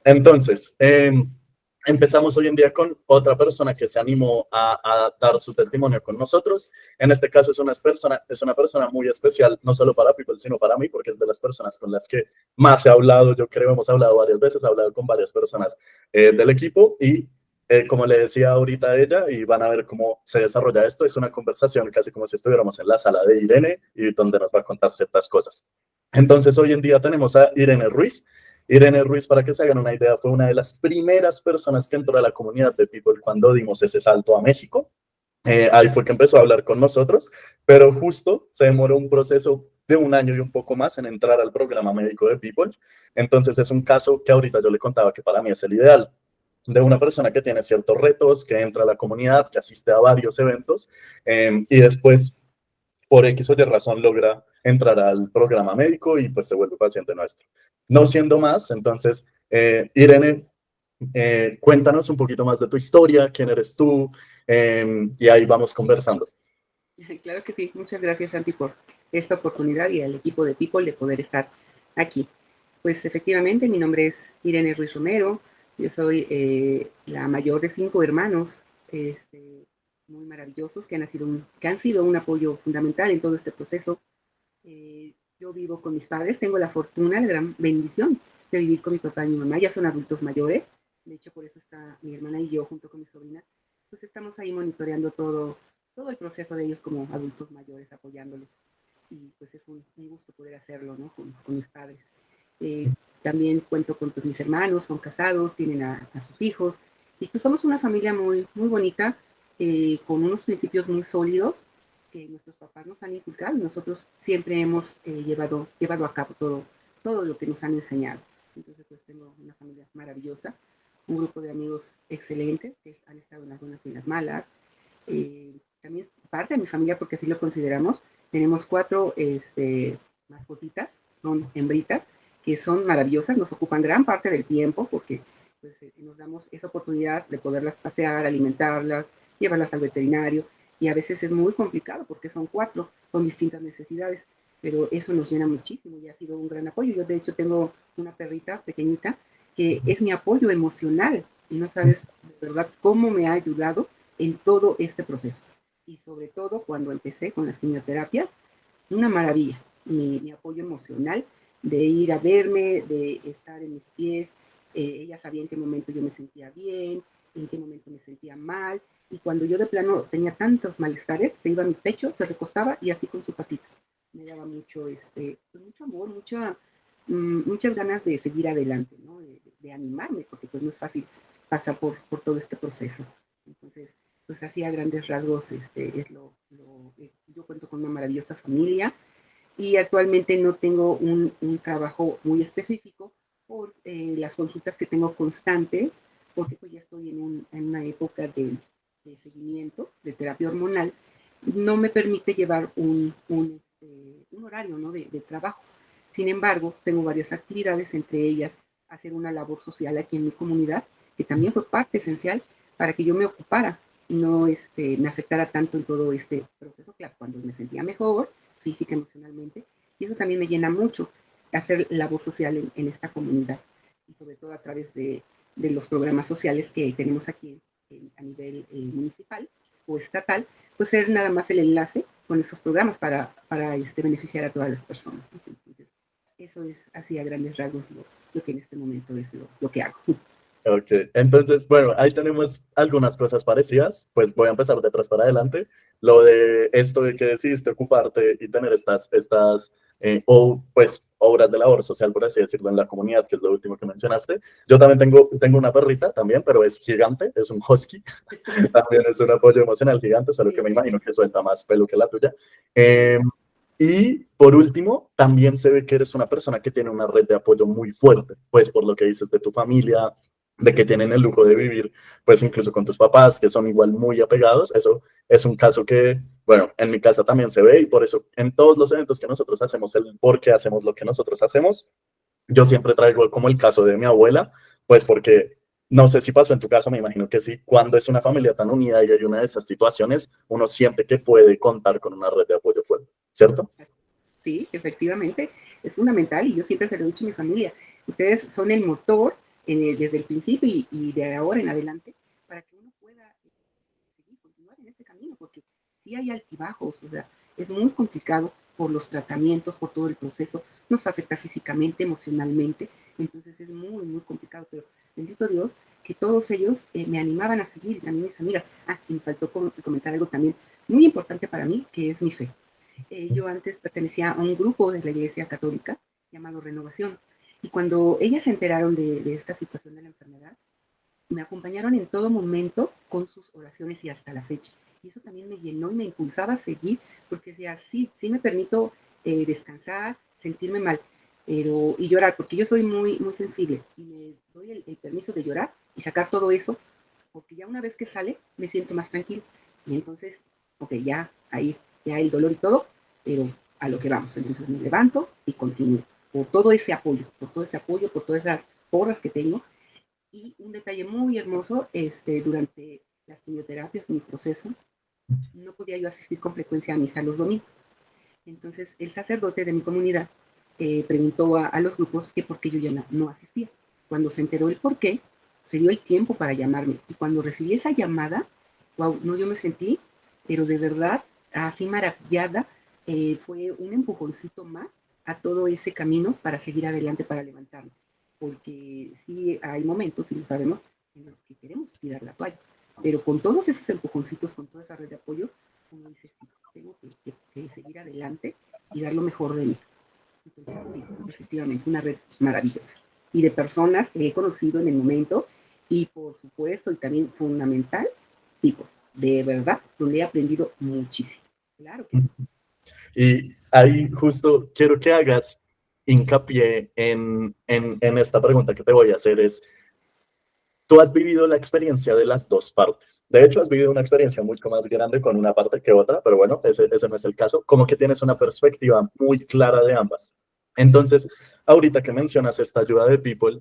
Entonces, empezamos hoy en día con otra persona que se animó a dar su testimonio con nosotros. En este caso es una persona muy especial, no solo para People, sino para mí, porque es de las personas con las que más he hablado. Yo creo, hemos hablado varias veces, he hablado con varias personas del equipo y como le decía ahorita a ella, y van a ver cómo se desarrolla esto, es una conversación casi como si estuviéramos en la sala de Irene y donde nos va a contar ciertas cosas. Entonces, hoy en día tenemos a Irene Ruiz. Irene Ruiz, para que se hagan una idea, fue una de las primeras personas que entró a la comunidad de People cuando dimos ese salto a México. Ahí fue que empezó a hablar con nosotros, pero justo se demoró un proceso de un año y un poco más en entrar al programa médico de People. Entonces es un caso que ahorita yo le contaba que para mí es el ideal de una persona que tiene ciertos retos, que entra a la comunidad, que asiste a varios eventos y después por X o Y razón logra entrar al programa médico y pues se vuelve paciente nuestro. No siendo más, entonces, Irene, cuéntanos un poquito más de tu historia, quién eres tú, y ahí vamos conversando. Claro que sí, muchas gracias Santi por esta oportunidad y al equipo de People de poder estar aquí. Pues efectivamente, mi nombre es Irene Ruiz Romero, yo soy la mayor de 5 hermanos muy maravillosos que han sido un apoyo fundamental en todo este proceso. Yo vivo con mis padres, tengo la fortuna, la gran bendición de vivir con mi papá y mi mamá, ya son adultos mayores, de hecho por eso está mi hermana y yo junto con mi sobrina, pues estamos ahí monitoreando todo el proceso de ellos como adultos mayores, apoyándolos. Y pues es un gusto poder hacerlo, ¿no? Con mis padres. Eh, También cuento con pues, mis hermanos, son casados, tienen a sus hijos. Y pues somos una familia muy bonita, con unos principios muy sólidos que nuestros papás nos han inculcado y nosotros siempre hemos llevado a cabo todo lo que nos han enseñado. Entonces pues tengo una familia maravillosa, un grupo de amigos excelentes que han estado en las buenas y en las malas. También parte de mi familia, porque así lo consideramos, tenemos 4 mascotitas, son hembritas, que son maravillosas, nos ocupan gran parte del tiempo porque pues, nos damos esa oportunidad de poderlas pasear, alimentarlas, llevarlas al veterinario, y a veces es muy complicado porque son 4 con distintas necesidades, pero eso nos llena muchísimo y ha sido un gran apoyo. Yo de hecho tengo una perrita pequeñita que es mi apoyo emocional y no sabes de verdad cómo me ha ayudado en todo este proceso. Y sobre todo cuando empecé con las quimioterapias, una maravilla, mi apoyo emocional de ir a verme, de estar en mis pies. Ella sabía en qué momento yo me sentía bien, en qué momento me sentía mal. Y cuando yo de plano tenía tantos malestares, se iba a mi pecho, se recostaba y así con su patita. Me daba pues mucho amor, muchas ganas de seguir adelante, ¿no? De animarme, porque pues no es fácil pasar por todo este proceso. Entonces, pues así a grandes rasgos yo cuento con una maravillosa familia y actualmente no tengo un trabajo muy específico por las consultas que tengo constantes, porque pues ya estoy en una época de seguimiento, de terapia hormonal, no me permite llevar un horario, ¿no? de trabajo. Sin embargo, tengo varias actividades, entre ellas hacer una labor social aquí en mi comunidad, que también fue parte esencial para que yo me ocupara y no me afectara tanto en todo este proceso. Claro, cuando me sentía mejor, física, emocionalmente, y eso también me llena mucho, hacer labor social en esta comunidad, y sobre todo a través de los programas sociales que tenemos aquí a nivel municipal o estatal, pues ser nada más el enlace con esos programas para beneficiar a todas las personas. Entonces, eso es así a grandes rasgos lo que en este momento es lo que hago. Ok, entonces, bueno, ahí tenemos algunas cosas parecidas, pues voy a empezar de atrás para adelante. Lo de esto de que decidiste ocuparte y tener pues, obras de labor social, por así decirlo, en la comunidad, que es lo último que mencionaste. Yo también tengo una perrita también, pero es gigante, es un husky. También es un apoyo emocional gigante, solo que me imagino que suelta más pelo que la tuya. Eh, y por último, también se ve que eres una persona que tiene una red de apoyo muy fuerte, pues por lo que dices de tu familia, de que tienen el lujo de vivir, pues incluso con tus papás, que son igual muy apegados. Eso es un caso que, bueno, en mi casa también se ve y por eso en todos los eventos que nosotros hacemos, el por qué hacemos lo que nosotros hacemos, yo siempre traigo como el caso de mi abuela, pues porque no sé si pasó en tu caso, me imagino que sí, cuando es una familia tan unida y hay una de esas situaciones, uno siente que puede contar con una red de apoyo fuerte, ¿cierto? Sí, efectivamente, es fundamental y yo siempre se lo he dicho a mi familia. Ustedes son el motor desde el principio y de ahora en adelante, para que uno pueda seguir, continuar en este camino, porque sí hay altibajos, o sea, es muy complicado por los tratamientos, por todo el proceso, nos afecta físicamente, emocionalmente, entonces es muy, muy complicado, pero bendito Dios que todos ellos me animaban a seguir, a mí mis amigas. Y me faltó comentar algo también muy importante para mí, que es mi fe. Yo antes pertenecía a un grupo de la Iglesia Católica llamado Renovación, y cuando ellas se enteraron de esta situación de la enfermedad, me acompañaron en todo momento con sus oraciones y hasta la fecha. Y eso también me llenó y me impulsaba a seguir, porque decía, sí, sí me permito descansar, sentirme mal, y llorar, porque yo soy muy, muy sensible y me doy el permiso de llorar y sacar todo eso, porque ya una vez que sale me siento más tranquilo. Y entonces, ok, ya ahí, ya el dolor y todo, pero a lo que vamos. Entonces me levanto y continúo. Por todo ese apoyo, por todas esas porras que tengo. Y un detalle muy hermoso, durante las quimioterapias, mi proceso, no podía yo asistir con frecuencia a misa los domingos. Entonces el sacerdote de mi comunidad preguntó a los grupos que por qué yo ya no asistía. Cuando se enteró el por qué, se dio el tiempo para llamarme. Y cuando recibí esa llamada, wow, no, yo me sentí, pero de verdad, así maravillada, fue un empujoncito más a todo ese camino para seguir adelante, para levantarme. Porque sí hay momentos, y lo sabemos, en los que queremos tirar la toalla. Pero con todos esos empujoncitos, con toda esa red de apoyo, uno dice, sí, tengo que seguir adelante y dar lo mejor de mí. Entonces, sí, efectivamente, una red maravillosa. Y de personas que he conocido en el momento, y por supuesto, y también fundamental, tipo, de verdad, donde he aprendido muchísimo. Claro que sí. Y ahí justo quiero que hagas hincapié en esta pregunta que te voy a hacer es, tú has vivido la experiencia de las dos partes. De hecho, has vivido una experiencia mucho más grande con una parte que otra, pero bueno, ese no es el caso. Como que tienes una perspectiva muy clara de ambas. Entonces, ahorita que mencionas esta ayuda de People,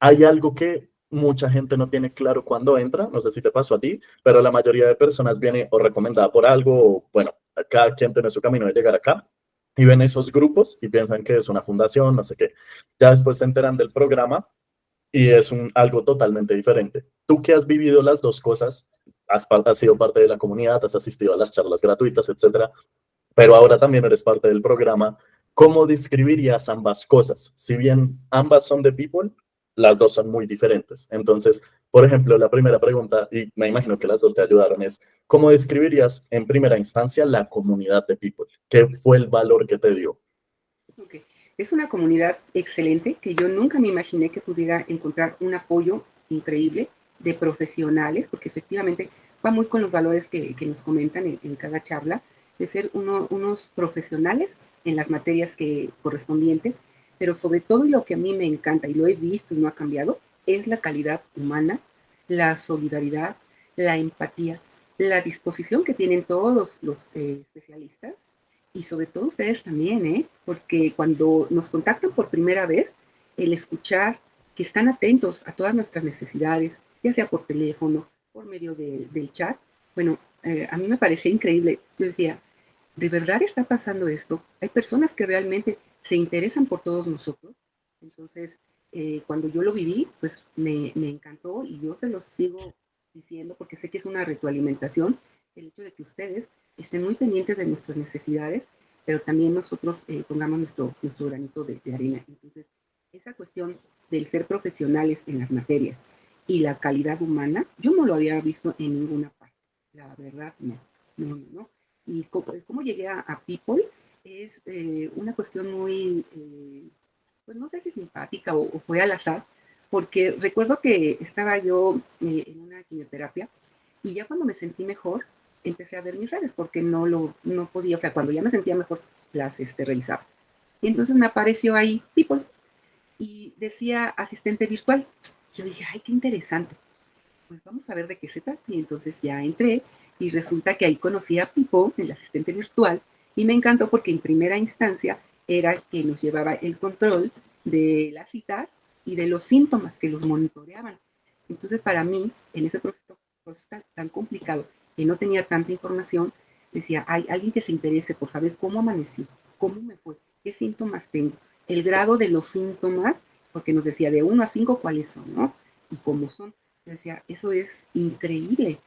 hay algo que mucha gente no tiene claro cuando entra, no sé si te pasó a ti, pero la mayoría de personas viene o recomendada por algo, o bueno, cada quien tiene su camino de llegar acá, y ven esos grupos y piensan que es una fundación, no sé qué. Ya después se enteran del programa y es algo totalmente diferente. Tú que has vivido las dos cosas, has sido parte de la comunidad, has asistido a las charlas gratuitas, etcétera, pero ahora también eres parte del programa. ¿Cómo describirías ambas cosas? Si bien ambas son de People, las dos son muy diferentes. Entonces, por ejemplo, la primera pregunta, y me imagino que las dos te ayudaron, es, ¿cómo describirías en primera instancia la comunidad de People? ¿Qué fue el valor que te dio? Okay. Es una comunidad excelente que yo nunca me imaginé que pudiera encontrar un apoyo increíble de profesionales, porque efectivamente va muy con los valores que nos comentan en cada charla, de ser unos profesionales en las materias correspondientes, pero sobre todo, y lo que a mí me encanta y lo he visto y no ha cambiado, es la calidad humana, la solidaridad, la empatía, la disposición que tienen todos los especialistas y sobre todo ustedes también, porque cuando nos contactan por primera vez, el escuchar que están atentos a todas nuestras necesidades, ya sea por teléfono, por medio del chat, bueno, a mí me parecía increíble. Yo decía, ¿de verdad está pasando esto? Hay personas que realmente se interesan por todos nosotros. Entonces, cuando yo lo viví, pues me encantó y yo se los sigo diciendo porque sé que es una retroalimentación el hecho de que ustedes estén muy pendientes de nuestras necesidades, pero también nosotros pongamos nuestro granito de arena. Entonces, esa cuestión del ser profesionales en las materias y la calidad humana, yo no lo había visto en ninguna parte. La verdad, no, no, no, no. Y cómo llegué a People es una cuestión muy, pues no sé si simpática o fue al azar, porque recuerdo que estaba yo en una quimioterapia y ya cuando me sentí mejor, empecé a ver mis redes porque no podía, o sea, cuando ya me sentía mejor, las revisaba. Y entonces me apareció ahí People y decía asistente virtual. Yo dije, ay, qué interesante. Pues vamos a ver de qué se trata. Y entonces ya entré y resulta que ahí conocí a Pipo, el asistente virtual, y me encantó porque en primera instancia era que nos llevaba el control de las citas y de los síntomas que los monitoreaban. Entonces para mí, en ese proceso tan complicado, que no tenía tanta información, decía, hay alguien que se interese por saber cómo amanecí, cómo me fue, qué síntomas tengo, el grado de los síntomas, porque nos decía de 1 a 5 cuáles son, ¿no? Y cómo son. Yo decía, eso es increíble.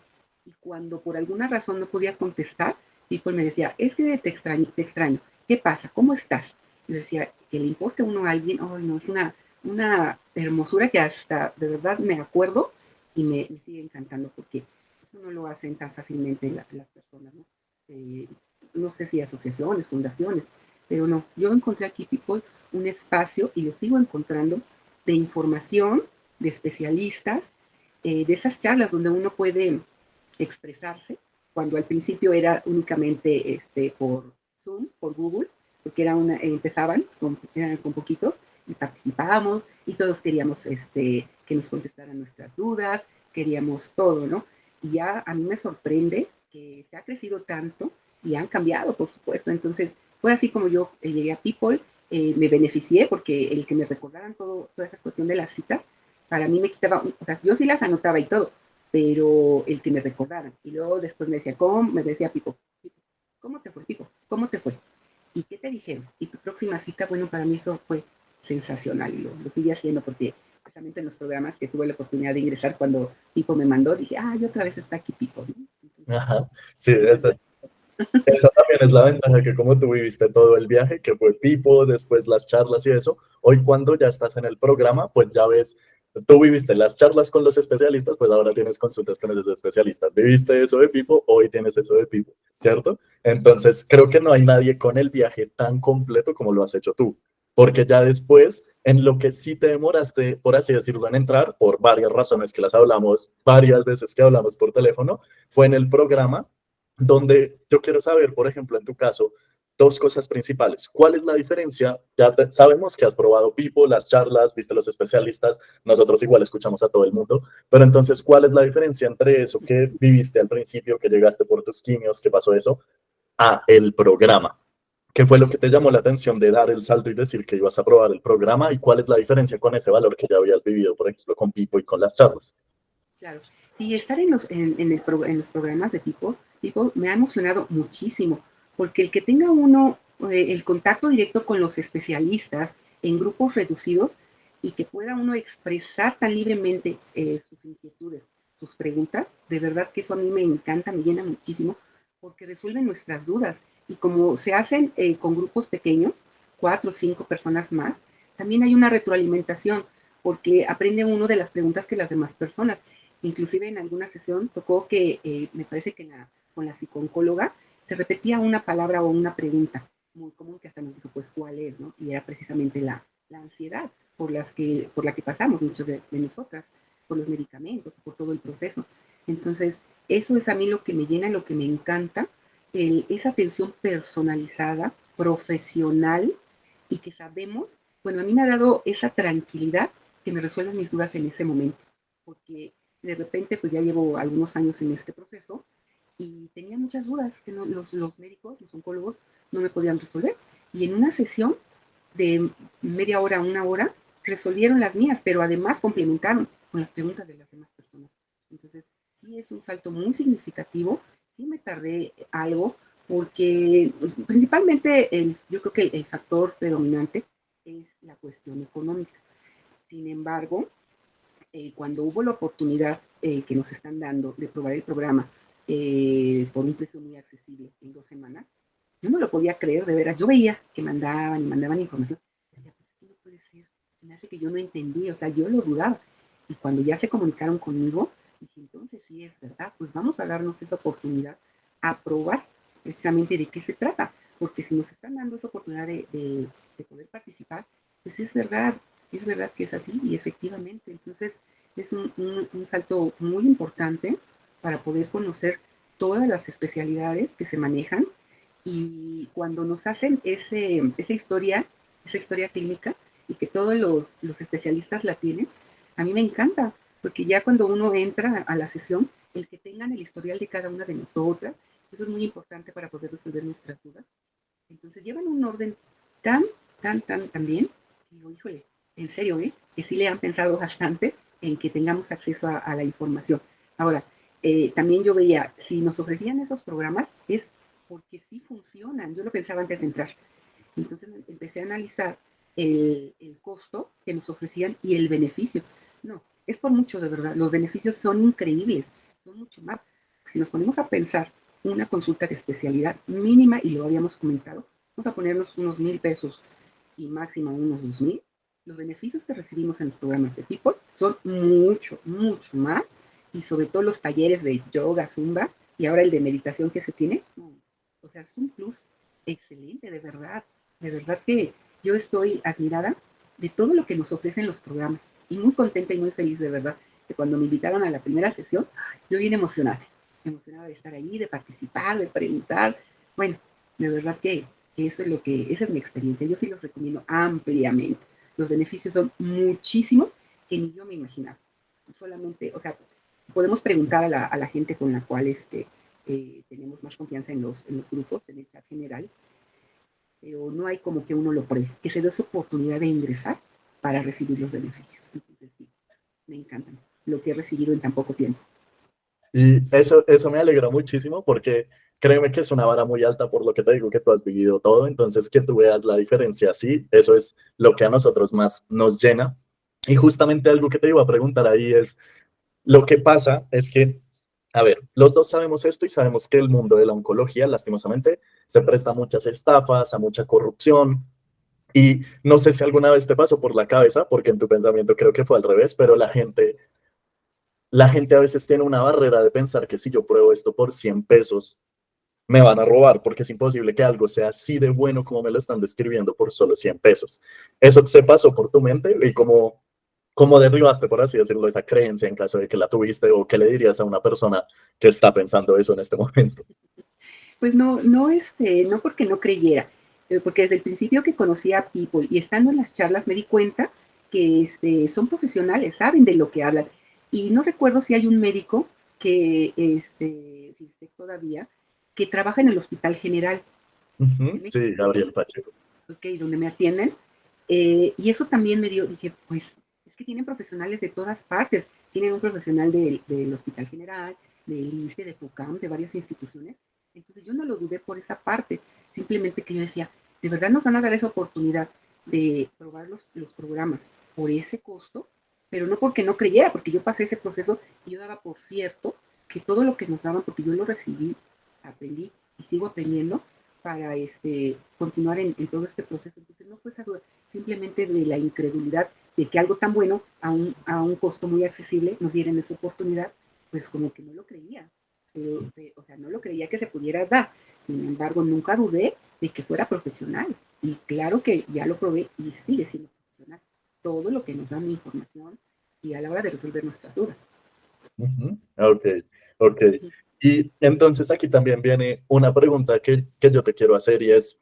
Y cuando por alguna razón no podía contestar, People me decía, es que te extraño, te extraño. ¿Qué pasa? ¿Cómo estás? Y decía, que le importe uno a alguien, oh, no, es una hermosura que hasta de verdad me acuerdo y me sigue encantando porque eso no lo hacen tan fácilmente las personas, ¿no? No sé si asociaciones, fundaciones, pero no, yo encontré aquí People un espacio y lo sigo encontrando de información, de especialistas, de esas charlas donde uno puede expresarse, cuando al principio era únicamente por Zoom, por Google, porque eran con poquitos y participábamos y todos queríamos que nos contestaran nuestras dudas, queríamos todo, ¿no? Y ya a mí me sorprende que se ha crecido tanto y han cambiado, por supuesto. Entonces, fue así como yo llegué a People, me beneficié porque el que me recordaran toda esa cuestión de las citas, para mí me quitaba, o sea, yo sí las anotaba y todo, pero el que me recordaran. Y luego después me decía, ¿cómo? Me decía Pipo, ¿cómo te fue, Pipo? ¿Cómo te fue? ¿Y qué te dijeron? Y tu próxima cita, bueno, para mí eso fue sensacional y lo sigue haciendo porque precisamente en los programas que tuve la oportunidad de ingresar cuando Pipo me mandó, dije, y otra vez está aquí Pipo, ¿no? Entonces, Ajá, sí, esa también es la ventaja que como tú viviste todo el viaje, que fue Pipo, después las charlas y eso, hoy cuando ya estás en el programa, pues ya ves, tú viviste las charlas con los especialistas, pues ahora tienes consultas con esos especialistas. Viviste eso de Pipo, hoy tienes eso de Pipo, ¿cierto? Entonces, creo que no hay nadie con el viaje tan completo como lo has hecho tú, porque ya después, en lo que sí te demoraste, por así decirlo, en entrar, por varias razones que las hablamos varias veces que hablamos por teléfono, fue en el programa donde yo quiero saber, por ejemplo, en tu caso, dos cosas principales. ¿Cuál es la diferencia? Sabemos que has probado Pipo, las charlas, viste los especialistas, nosotros igual escuchamos a todo el mundo, pero entonces, ¿cuál es la diferencia entre eso que viviste al principio, que llegaste por tus quimios, que pasó eso, a el programa? ¿Qué fue lo que te llamó la atención de dar el salto y decir que ibas a probar el programa? ¿Y cuál es la diferencia con ese valor que ya habías vivido, por ejemplo, con Pipo y con las charlas? claro. Sí, estar en los programas de People me ha emocionado muchísimo, porque el que tenga uno el contacto directo con los especialistas en grupos reducidos y que pueda uno expresar tan libremente sus inquietudes, sus preguntas, de verdad que eso a mí me encanta, me llena muchísimo, porque resuelven nuestras dudas. Y como se hacen con grupos pequeños, 4 o 5 personas más, también hay una retroalimentación, porque aprende uno de las preguntas que las demás personas. Inclusive en alguna sesión tocó que, me parece que con la psicóloga, se repetía una palabra o una pregunta muy común que hasta nos dijo, pues, ¿cuál es? ¿No? Y era precisamente la ansiedad por la que pasamos muchos de nosotras, por los medicamentos, por todo el proceso. Entonces, eso es a mí lo que me llena, lo que me encanta, esa atención personalizada, profesional y que sabemos, bueno, a mí me ha dado esa tranquilidad que me resuelven mis dudas en ese momento, porque de repente pues ya llevo algunos años en este proceso y tenía muchas dudas que los médicos, los oncólogos, no me podían resolver. Y en una sesión de media hora a una hora, resolvieron las mías, pero además complementaron con las preguntas de las demás personas. Entonces, sí es un salto muy significativo, sí me tardé algo, porque principalmente yo creo que el factor predominante es la cuestión económica. Sin embargo, cuando hubo la oportunidad que nos están dando de probar el programa por un precio muy accesible en 2 semanas, yo no lo podía creer, de veras. Yo veía que mandaban y mandaban información. Decía, pues esto no puede ser. Se me hace que yo no entendí, o sea, yo lo dudaba. Y cuando ya se comunicaron conmigo, dije, entonces sí es verdad, pues vamos a darnos esa oportunidad a probar precisamente de qué se trata. Porque si nos están dando esa oportunidad de poder participar, pues es verdad que es así y efectivamente. Entonces es un salto muy importante para poder conocer todas las especialidades que se manejan y cuando nos hacen esa historia clínica y que todos los especialistas la tienen, a mí me encanta, porque ya cuando uno entra a la sesión, el que tengan el historial de cada una de nosotras, eso es muy importante para poder resolver nuestras dudas. Entonces llevan un orden tan, tan bien, que digo, híjole, en serio, que sí le han pensado bastante en que tengamos acceso a la información. Ahora, también yo veía, si nos ofrecían esos programas, es porque sí funcionan. Yo lo pensaba antes de entrar. Entonces empecé a analizar el costo que nos ofrecían y el beneficio. No, es por mucho, de verdad. Los beneficios son increíbles, son mucho más. Si nos ponemos a pensar una consulta de especialidad mínima, y lo habíamos comentado, vamos a ponernos unos 1,000 pesos y máximo unos 2,000, los beneficios que recibimos en los programas de People son mucho, mucho más, y sobre todo los talleres de yoga, zumba, y ahora el de meditación que se tiene, o sea, es un plus excelente, de verdad que yo estoy admirada de todo lo que nos ofrecen los programas, y muy contenta y muy feliz, de verdad, que cuando me invitaron a la primera sesión, yo vine emocionada de estar ahí, de participar, de preguntar, bueno, de verdad que eso es lo que, esa es mi experiencia. Yo sí los recomiendo ampliamente. Los beneficios son muchísimos que ni yo me imaginaba. Solamente, o sea, podemos preguntar a la gente con la cual tenemos más confianza en los grupos, en el chat general, pero no hay como que uno lo pruebe, que se dé esa oportunidad de ingresar para recibir los beneficios. Entonces, sí, me encantan lo que he recibido en tan poco tiempo. Y eso me alegra muchísimo porque créeme que es una vara muy alta por lo que te digo que tú has vivido todo, entonces que tú veas la diferencia así, eso es lo que a nosotros más nos llena. Y justamente algo que te iba a preguntar ahí es, lo que pasa es que, a ver, los dos sabemos esto y sabemos que el mundo de la oncología, lastimosamente, se presta a muchas estafas, a mucha corrupción. Y no sé si alguna vez te pasó por la cabeza, porque en tu pensamiento creo que fue al revés, pero la gente a veces tiene una barrera de pensar que si yo pruebo esto por 100 pesos, me van a robar, porque es imposible que algo sea así de bueno como me lo están describiendo por solo 100 pesos. ¿Eso se pasó por tu mente? ¿Y cómo derribaste, por así decirlo, esa creencia en caso de que la tuviste? ¿O qué le dirías a una persona que está pensando eso en este momento? Pues no, no, no porque no creyera, porque desde el principio que conocí a People y estando en las charlas me di cuenta que son profesionales, saben de lo que hablan. Y no recuerdo si hay un médico que, si esté todavía, que trabaja en el Hospital General de Ujú, sí, México, Gabriel Pacheco. okay, donde me atienden. Y eso también me dio, dije, pues es que tienen profesionales de todas partes. Tienen un profesional del Hospital General, del INSSE, de FUCAM, de varias instituciones. Entonces yo no lo dudé por esa parte, simplemente que yo decía, de verdad nos van a dar esa oportunidad de probar los programas por ese costo, pero no porque no creyera, porque yo pasé ese proceso y yo daba por cierto que todo lo que nos daban, porque yo lo recibí, aprendí y sigo aprendiendo para continuar en todo este proceso. Entonces no fue esa duda, simplemente de la incredulidad de que algo tan bueno a un costo muy accesible nos dieran esa oportunidad, pues como que no lo creía. O sea, no lo creía que se pudiera dar. Sin embargo, nunca dudé de que fuera profesional. Y claro que ya lo probé y sigue siendo profesional. Todo lo que nos da mi información y a la hora de resolver nuestras dudas. Ujú, ok, ok. Uh -huh. Y entonces aquí también viene una pregunta que yo te quiero hacer y es,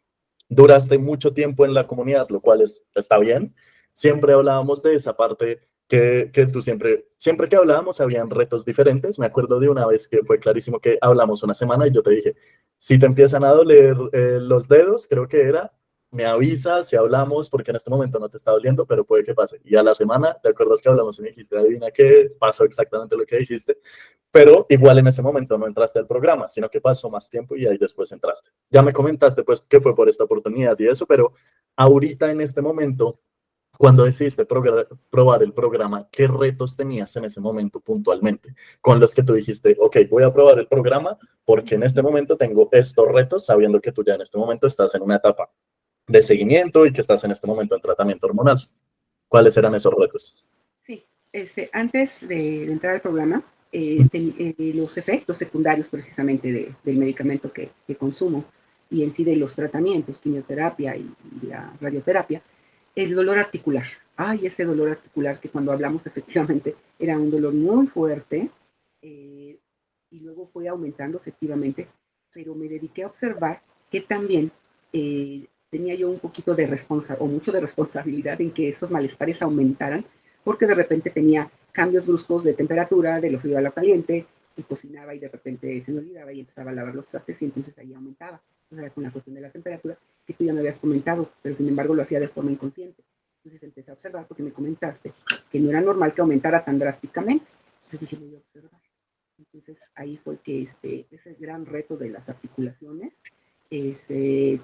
duraste mucho tiempo en la comunidad, lo cual está bien. Siempre hablábamos de esa parte que tú siempre que hablábamos habían retos diferentes. Me acuerdo de una vez que fue clarísimo que hablamos una semana y yo te dije, si te empiezan a doler los dedos, creo que era, me avisas si hablamos porque en este momento no te está doliendo, pero puede que pase. Y a la semana, ¿te acuerdas que hablamos y me dijiste, adivina qué, pasó exactamente lo que dijiste? Pero igual en ese momento no entraste al programa, sino que pasó más tiempo y ahí después entraste. Ya me comentaste pues que fue por esta oportunidad y eso, pero ahorita en este momento, cuando decidiste probar el programa, ¿qué retos tenías en ese momento puntualmente? Con los que tú dijiste, ok, voy a probar el programa porque en este momento tengo estos retos, sabiendo que tú ya en este momento estás en una etapa de seguimiento y que estás en este momento en tratamiento hormonal. ¿Cuáles eran esos retos? Sí, antes de entrar al programa, los efectos secundarios precisamente del medicamento que consumo y en sí de los tratamientos, quimioterapia y la radioterapia, el dolor articular. Ay, ese dolor articular que cuando hablamos efectivamente era un dolor muy fuerte y luego fue aumentando efectivamente, pero me dediqué a observar que también tenía yo un poquito de responsabilidad o mucho de responsabilidad en que esos malestares aumentaran porque de repente tenía cambios bruscos de temperatura, de lo frío a lo caliente, y cocinaba y de repente se me olvidaba y empezaba a lavar los trastes y entonces ahí aumentaba. Entonces era con la cuestión de la temperatura que tú ya me habías comentado, pero sin embargo lo hacía de forma inconsciente. Entonces empecé a observar porque me comentaste que no era normal que aumentara tan drásticamente. Entonces dije, voy a observar. Entonces ahí fue que ese gran reto de las articulaciones,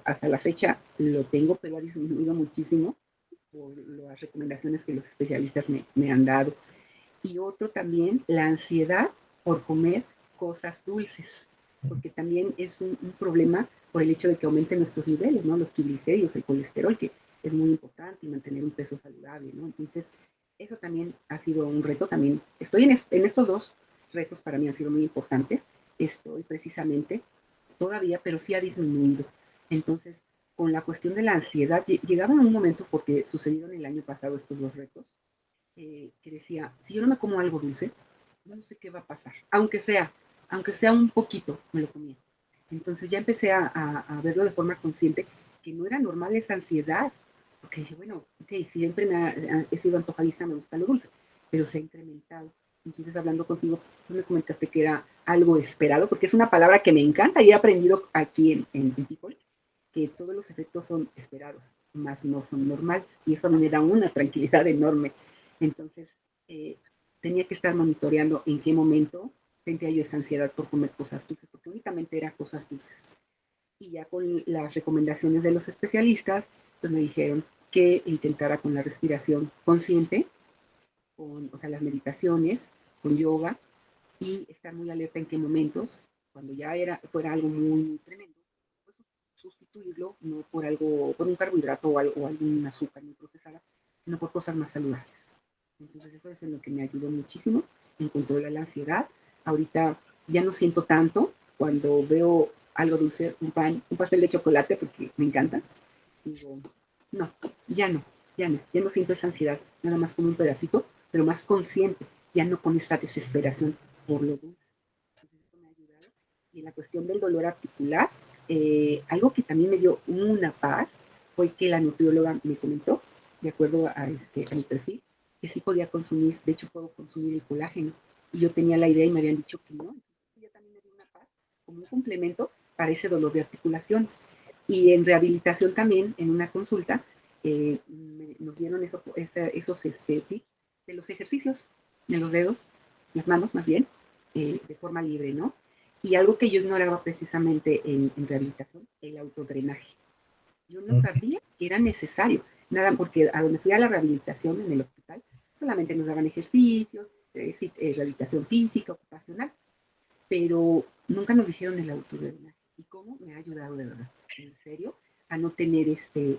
hasta la fecha lo tengo, pero ha disminuido muchísimo por las recomendaciones que los especialistas me han dado. Y otro también, la ansiedad por comer cosas dulces, porque también es un problema por el hecho de que aumenten nuestros niveles, ¿no? Los triglicéridos, el colesterol, que es muy importante, y mantener un peso saludable, ¿no? Entonces, eso también ha sido un reto. También estoy en estos dos retos, para mí han sido muy importantes. Estoy precisamente todavía, pero sí ha disminuido. Entonces, con la cuestión de la ansiedad, llegaba en un momento, porque sucedieron el año pasado estos dos retos, que decía, si yo no me como algo dulce, no sé qué va a pasar, aunque sea un poquito, me lo comía. Entonces ya empecé a verlo de forma consciente, que no era normal esa ansiedad, porque dije, bueno, ok, siempre he sido antojadiza, me gusta lo dulce, pero se ha incrementado. Entonces, hablando contigo, tú me comentaste que era algo esperado, porque es una palabra que me encanta y he aprendido aquí en People, que todos los efectos son esperados, más no son normales, y eso me da una tranquilidad enorme. Entonces, eh, tenía que estar monitoreando en qué momento sentía yo esa ansiedad por comer cosas dulces, porque únicamente eran cosas dulces. Y ya con las recomendaciones de los especialistas, pues me dijeron que intentara con la respiración consciente, o sea, las meditaciones, con yoga, y estar muy alerta en qué momentos, cuando ya fuera algo muy tremendo, pues sustituirlo no por algo, por un carbohidrato o algún azúcar muy procesada, sino por cosas más saludables. Entonces eso es en lo que me ayudó muchísimo en controlar la ansiedad. Ahorita ya no siento tanto cuando veo algo dulce, un pastel de chocolate, porque me encanta. Digo, no, ya no, ya no siento esa ansiedad, nada más como un pedacito, pero más consciente, ya no con esta desesperación por lo dulce. Entonces eso me ha ayudado. Y en la cuestión del dolor articular, algo que también me dio una paz fue que la nutrióloga me comentó, de acuerdo a mi perfil, que sí podía consumir, de hecho puedo consumir el colágeno. Y yo tenía la idea y me habían dicho que no. Entonces ya también me dio una paz como un complemento para ese dolor de articulaciones. Y en rehabilitación también, en una consulta, nos dieron esos tips de los ejercicios en los dedos, las manos más bien, de forma libre, ¿no? Y algo que yo ignoraba precisamente en rehabilitación, el autodrenaje. Yo no sabía que era necesario, nada, porque a donde fui a la rehabilitación en el hospital, solamente nos daban ejercicios, rehabilitación física, ocupacional, pero nunca nos dijeron el autodrenaje. ¿Y cómo me ha ayudado de verdad? En serio, a no tener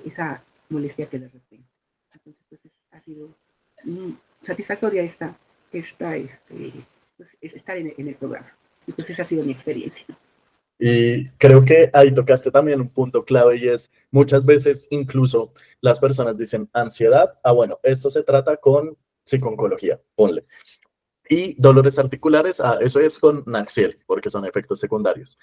esa molestia que de repente. Entonces, pues ha sido satisfactoria pues, estar en el programa. Y pues esa ha sido mi experiencia. Y creo que ahí tocaste también un punto clave y es muchas veces incluso las personas dicen ansiedad, bueno, esto se trata con psiconcología, ponle. Y dolores articulares, eso es con Naxiel, porque son efectos secundarios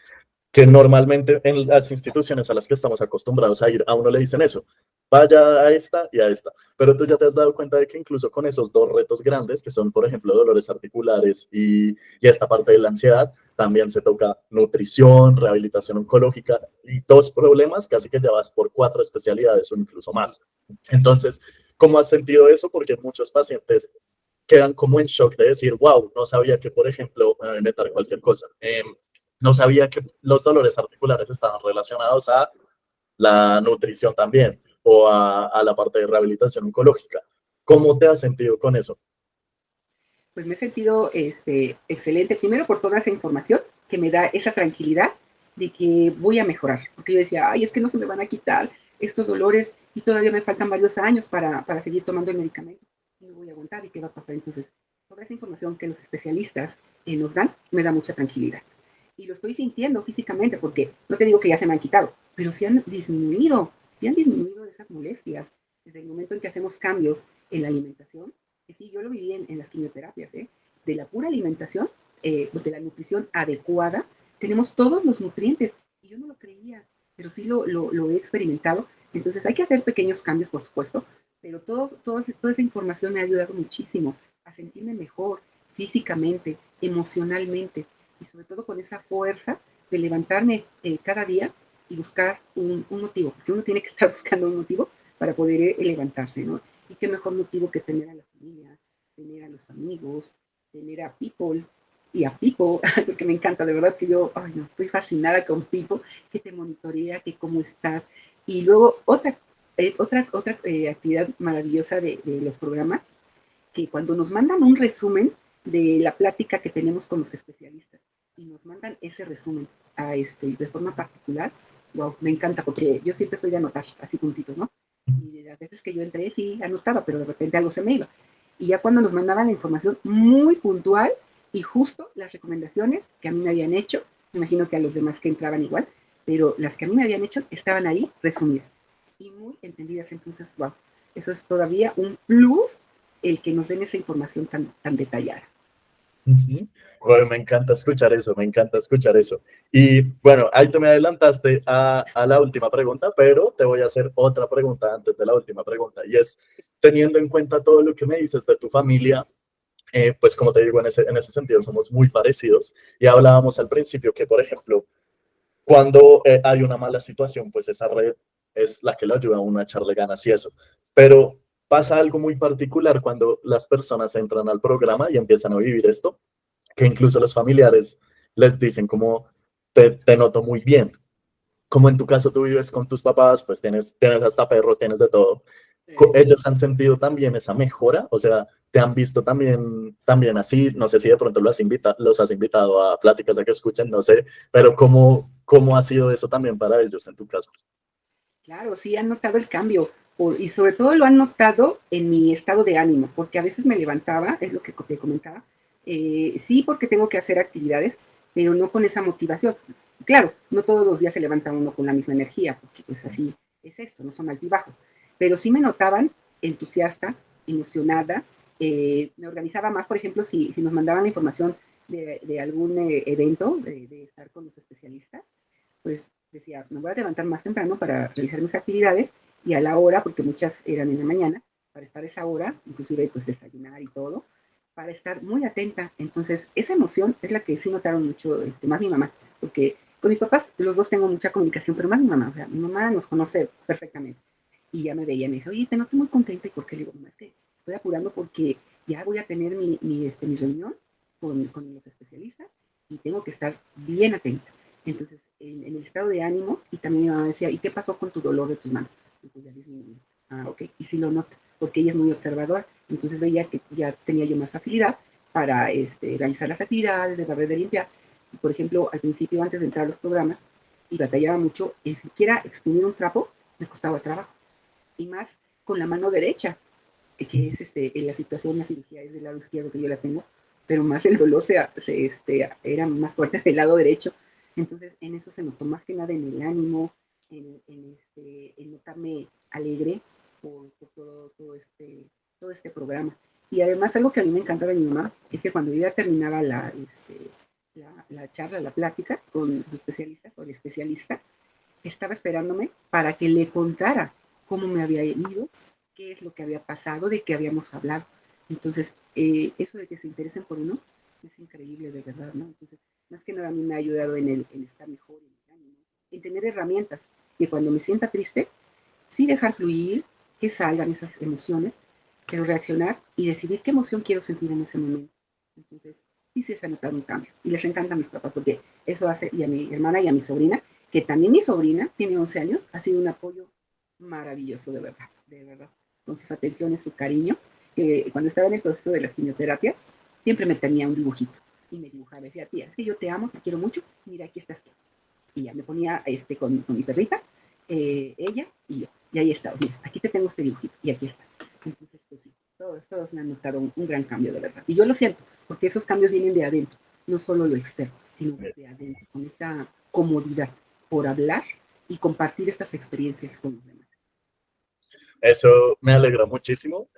que normalmente en las instituciones a las que estamos acostumbrados a ir, a uno le dicen eso, vaya a esta y a esta. Pero tú ya te has dado cuenta de que incluso con esos dos retos grandes, que son, por ejemplo, dolores articulares y esta parte de la ansiedad, también se toca nutrición, rehabilitación oncológica y dos problemas, casi que ya vas por 4 especialidades o incluso más. Entonces, ¿cómo has sentido eso? Porque muchos pacientes quedan como en shock de decir, wow, no sabía que, por ejemplo, me voy a inventar cualquier cosa. No sabía que los dolores articulares estaban relacionados a la nutrición también o a la parte de rehabilitación oncológica. ¿Cómo te has sentido con eso? Pues me he sentido excelente, primero por toda esa información que me da esa tranquilidad de que voy a mejorar, porque yo decía, ay, es que no se me van a quitar estos dolores y todavía me faltan varios años para seguir tomando el medicamento y no voy a aguantar y qué va a pasar. Entonces, toda esa información que los especialistas nos dan me da mucha tranquilidad. Y lo estoy sintiendo físicamente, porque no te digo que ya se me han quitado, pero sí han disminuido esas molestias desde el momento en que hacemos cambios en la alimentación. Que sí, yo lo viví en las quimioterapias, de la pura alimentación, de la nutrición adecuada, tenemos todos los nutrientes. Y yo no lo creía, pero sí lo he experimentado. Entonces hay que hacer pequeños cambios, por supuesto, pero toda esa información me ha ayudado muchísimo a sentirme mejor físicamente, emocionalmente, y sobre todo con esa fuerza de levantarme cada día y buscar un motivo, porque uno tiene que estar buscando un motivo para poder levantarse, ¿no? Y qué mejor motivo que tener a la familia, tener a los amigos, tener a People y a People, porque me encanta, de verdad que yo, ay no, estoy fascinada con People, que te monitorea, que cómo estás. Y luego otra Otra actividad maravillosa de los programas, que cuando nos mandan un resumen de la plática que tenemos con los especialistas y nos mandan ese resumen de forma particular, wow, me encanta, porque yo siempre soy de anotar así puntitos, ¿no? Y de las veces que yo entré sí anotaba, pero de repente algo se me iba. Y ya cuando nos mandaban la información muy puntual y justo las recomendaciones que a mí me habían hecho, me imagino que a los demás que entraban igual, pero las que a mí me habían hecho estaban ahí resumidas y muy entendidas. Entonces, wow, eso es todavía un plus, el que nos den esa información tan detallada. Ujú. Bueno, me encanta escuchar eso, me encanta escuchar eso. Y bueno, ahí tú me adelantaste a la última pregunta, pero te voy a hacer otra pregunta antes de la última pregunta, y es, teniendo en cuenta todo lo que me dices de tu familia, pues como te digo, en ese sentido somos muy parecidos, y hablábamos al principio que, por ejemplo, cuando hay una mala situación, pues esa red es la que lo ayuda a uno a echarle ganas y eso. Pero pasa algo muy particular cuando las personas entran al programa y empiezan a vivir esto, que incluso los familiares les dicen como, te noto muy bien. Como en tu caso tú vives con tus papás, pues tienes hasta perros, tienes de todo. ¿Ellos han sentido también esa mejora? O sea, ¿te han visto también así? No sé si de pronto los has invitado a pláticas a que escuchen, no sé, pero ¿cómo ha sido eso también para ellos en tu caso? Claro, sí, han notado el cambio y sobre todo lo han notado en mi estado de ánimo, porque a veces me levantaba, es lo que te comentaba, sí porque tengo que hacer actividades, pero no con esa motivación. Claro, no todos los días se levanta uno con la misma energía, porque pues así es esto, no son altibajos, pero sí me notaban entusiasta, emocionada, me organizaba más, por ejemplo, si nos mandaban la información de algún evento, de estar con los especialistas, pues decía, me voy a levantar más temprano para realizar mis actividades y a la hora, porque muchas eran en la mañana, para estar a esa hora, inclusive pues desayunar y todo, para estar muy atenta. Entonces, esa emoción es la que sí notaron mucho, más mi mamá, porque con mis papás, los dos tengo mucha comunicación, pero más mi mamá, o sea, mi mamá nos conoce perfectamente. Y ya me veía, me dice, oye, te noto muy contenta. ¿Y por qué? Le digo, mamá, es que estoy apurando porque ya voy a tener mi reunión con los especialistas y tengo que estar bien atenta. Entonces, en el estado de ánimo, y también mi mamá decía, ¿y qué pasó con tu dolor de tus manos? Y pues ya disminuyó. Ah, ok. Y sí lo nota, porque ella es muy observadora. Entonces veía que ya tenía yo más facilidad para realizar las actividades, de barrer, de limpiar. Y, por ejemplo, al principio, antes de entrar a los programas, y batallaba mucho, ni siquiera exprimir un trapo me costaba trabajo. Y más con la mano derecha, que es en la situación, la cirugía es del lado izquierdo que yo la tengo, pero más el dolor era más fuerte del lado derecho. Entonces, en eso se notó más que nada en el ánimo, en notarme alegre por todo este programa. Y además, algo que a mí me encantaba de mi mamá es que cuando yo ya terminaba la charla, la plática con los especialistas o el especialista, estaba esperándome para que le contara cómo me había ido, qué es lo que había pasado, de qué habíamos hablado. Entonces, eso de que se interesen por uno es increíble, de verdad, ¿no? Entonces, más que nada a mí me ha ayudado en estar mejor, en el ánimo, en tener herramientas, que cuando me sienta triste, sí dejar fluir, que salgan esas emociones, pero reaccionar y decidir qué emoción quiero sentir en ese momento. Entonces, sí se ha notado un cambio. Y les encanta a mis papás, porque eso hace, y a mi hermana y a mi sobrina, que también mi sobrina tiene 11 años, ha sido un apoyo maravilloso, de verdad, con sus atenciones, su cariño. Cuando estaba en el proceso de las quimioterapias, siempre me tenía un dibujito y me dibujaba, decía, tía, es que yo te amo, te quiero mucho, mira, aquí estás tú. Y ya me ponía con mi perrita, ella y yo. Y ahí está, mira, aquí te tengo este dibujito y aquí está. Entonces, pues sí, todos me han notado un gran cambio, de verdad. Y yo lo siento, porque esos cambios vienen de adentro, no solo lo externo, sino desde adentro, con esa comodidad por hablar y compartir estas experiencias con los demás. Eso me alegra muchísimo.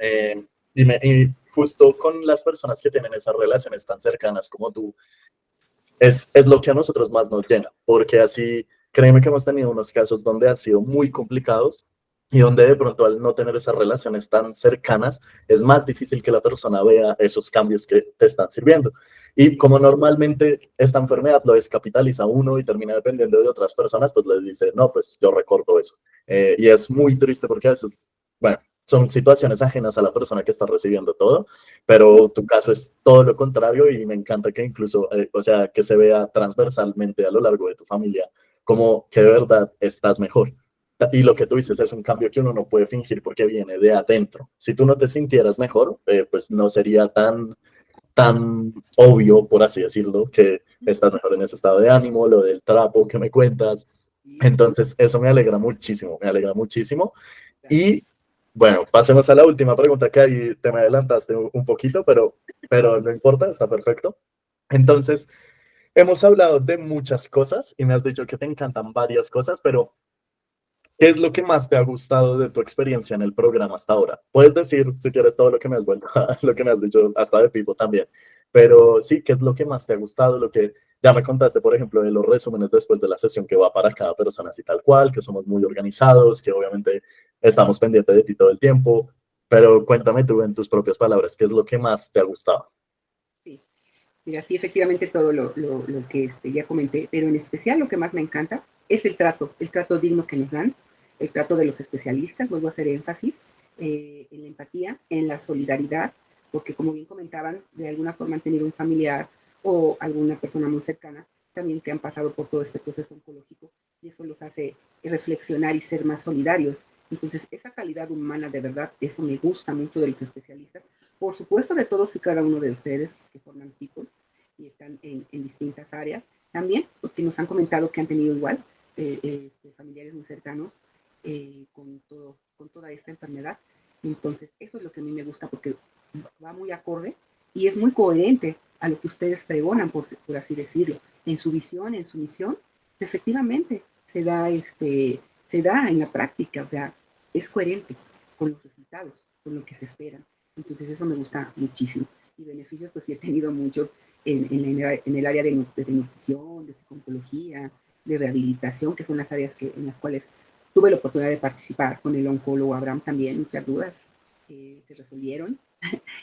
Y justo con las personas que tienen esas relaciones tan cercanas como tú, es lo que a nosotros más nos llena, porque así, créeme que hemos tenido unos casos donde han sido muy complicados y donde de pronto al no tener esas relaciones tan cercanas, es más difícil que la persona vea esos cambios que te están sirviendo. Y como normalmente esta enfermedad lo descapitaliza uno y termina dependiendo de otras personas, pues les dice, no, pues yo recorto eso. Y es muy triste porque a veces, bueno, son situaciones ajenas a la persona que está recibiendo todo, pero tu caso es todo lo contrario y me encanta que incluso, o sea, que se vea transversalmente a lo largo de tu familia como que de verdad estás mejor. Y lo que tú dices es un cambio que uno no puede fingir porque viene de adentro. Si tú no te sintieras mejor, pues no sería tan obvio, por así decirlo, que estás mejor en ese estado de ánimo, lo del trapo que me cuentas. Y Entonces, eso me alegra muchísimo, me alegra muchísimo. gracias. Y bueno, pasemos a la última pregunta que ahí te me adelantaste un poquito, pero no importa, está perfecto. Entonces, hemos hablado de muchas cosas y me has dicho que te encantan varias cosas, pero ¿qué es lo que más te ha gustado de tu experiencia en el programa hasta ahora? Puedes decir, si quieres, todo lo que me has vuelto, lo que me has dicho hasta de Pipo también, pero sí, ¿qué es lo que más te ha gustado? Lo que ya me contaste, por ejemplo, de los resúmenes después de la sesión que va para cada persona así tal cual, que somos muy organizados, que obviamente estamos pendientes de ti todo el tiempo, pero cuéntame tú en tus propias palabras, ¿qué es lo que más te ha gustado? Sí, mira, sí, efectivamente todo lo que ya comenté, pero en especial lo que más me encanta es el trato digno que nos dan, el trato de los especialistas, vuelvo a hacer énfasis, en la empatía, en la solidaridad, porque como bien comentaban, de alguna forma han tenido un familiar o alguna persona muy cercana también que han pasado por todo este proceso oncológico y eso los hace reflexionar y ser más solidarios. Entonces, esa calidad humana de verdad, eso me gusta mucho de los especialistas. Por supuesto, de todos y cada uno de ustedes que forman People y están en distintas áreas. También, porque nos han comentado que han tenido igual familiares muy cercanos con toda esta enfermedad. Entonces, eso es lo que a mí me gusta porque va muy acorde y es muy coherente a lo que ustedes pregonan, por así decirlo, en su visión, en su misión. Efectivamente, se da en la práctica, o sea, es coherente con los resultados, con lo que se esperan. Entonces, eso me gusta muchísimo. Y beneficios, pues sí he tenido muchos en el área de nutrición, de psicología, de rehabilitación, que son las áreas en las cuales tuve la oportunidad de participar con el oncólogo Abraham también. Muchas dudas se resolvieron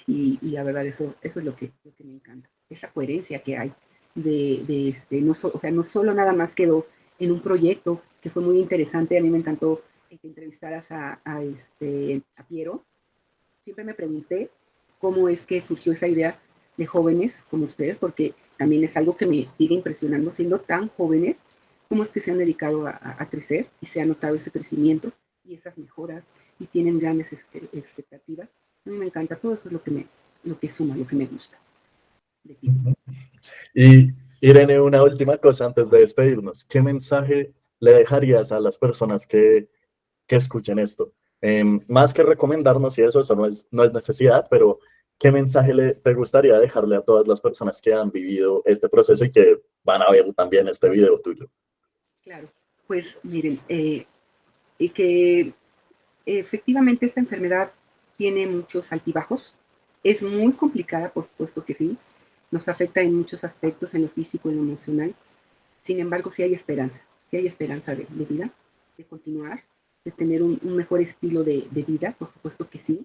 y la verdad eso es lo que me encanta, esa coherencia que hay no, o sea, no solo nada más quedó en un proyecto que fue muy interesante, a mí me encantó que entrevistaras a Piero. Siempre me pregunté cómo es que surgió esa idea de jóvenes como ustedes, porque también es algo que me sigue impresionando, siendo tan jóvenes, cómo es que se han dedicado a crecer y se ha notado ese crecimiento y esas mejoras y tienen grandes expectativas. A mí me encanta, todo eso es lo que suma, lo que me gusta de ti. Y Irene, una última cosa antes de despedirnos. ¿Qué mensaje le dejarías a las personas que escuchen esto? Más que recomendarnos y eso no es necesidad, pero ¿qué mensaje te gustaría dejarle a todas las personas que han vivido este proceso y que van a ver también este video tuyo? Claro, pues miren, y que efectivamente esta enfermedad tiene muchos altibajos, es muy complicada, por supuesto que sí, nos afecta en muchos aspectos, en lo físico, en lo emocional. Sin embargo, sí hay esperanza de vida, de continuar, de tener un mejor estilo de vida, por supuesto que sí.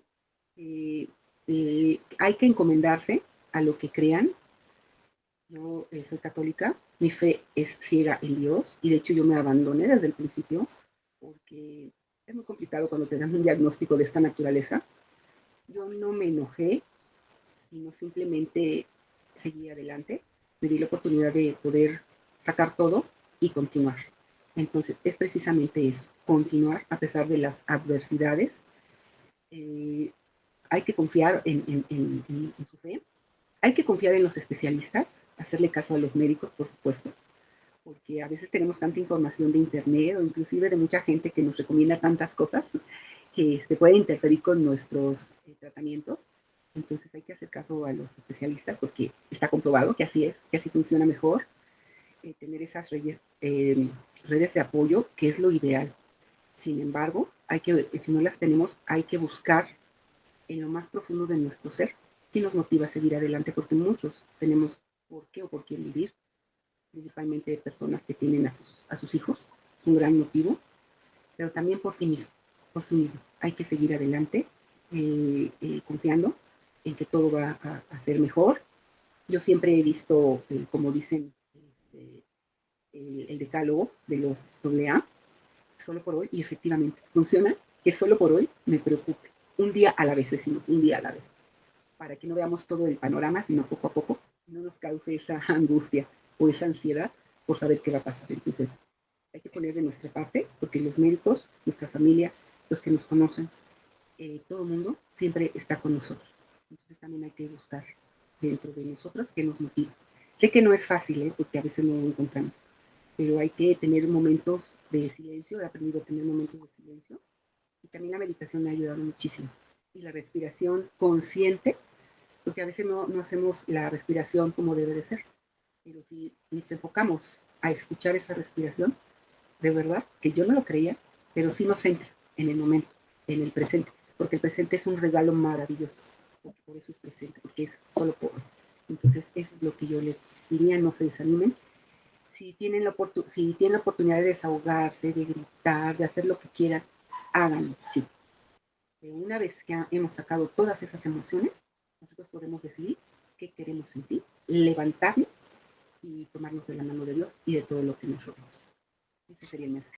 Eh, hay que encomendarse a lo que crean. Yo soy católica, mi fe es ciega en Dios y de hecho yo me abandoné desde el principio porque es muy complicado cuando te dan un diagnóstico de esta naturaleza. Yo no me enojé, sino simplemente seguí adelante, me di la oportunidad de poder sacar todo y continuar. Entonces, es precisamente eso, continuar a pesar de las adversidades. Eh, hay que confiar en su fe, hay que confiar en los especialistas, hacerle caso a los médicos, por supuesto, porque a veces tenemos tanta información de internet o inclusive de mucha gente que nos recomienda tantas cosas que puede interferir con nuestros tratamientos. Entonces hay que hacer caso a los especialistas porque está comprobado que así es, que así funciona mejor. Tener esas redes de apoyo, que es lo ideal. Sin embargo, si no las tenemos, hay que buscar en lo más profundo de nuestro ser qué nos motiva a seguir adelante, porque muchos tenemos por qué o por quién vivir, principalmente personas que tienen a sus hijos, es un gran motivo, pero también por sí mismo, por sí mismo. Hay que seguir adelante, confiando en que todo va a ser mejor. Yo siempre he visto, como dicen, el decálogo de los AA, solo por hoy, y efectivamente funciona, que solo por hoy me preocupe. Un día a la vez, decimos, un día a la vez, para que no veamos todo el panorama, sino poco a poco, no nos cause esa angustia o esa ansiedad por saber qué va a pasar. Entonces, hay que poner de nuestra parte, porque los médicos, nuestra familia, los que nos conocen, todo el mundo siempre está con nosotros. Entonces también hay que buscar dentro de nosotros qué nos motiva. Sé que no es fácil, porque a veces no lo encontramos, pero hay que tener momentos de silencio. He aprendido a tener momentos de silencio y también la meditación me ha ayudado muchísimo. Y la respiración consciente, porque a veces no hacemos la respiración como debe de ser, pero si nos enfocamos a escuchar esa respiración, de verdad que yo no lo creía, pero sí nos centra en el momento, en el presente, porque el presente es un regalo maravilloso, porque por eso es presente, porque es solo por hoy. Entonces eso es lo que yo les diría: no se desanimen. Si tienen la oportunidad de desahogarse, de gritar, de hacer lo que quieran, háganlo, sí. Pero una vez que hemos sacado todas esas emociones, nosotros podemos decidir qué queremos sentir, levantarnos y tomarnos de la mano de Dios y de todo lo que nos rodea. Ese sería el mensaje.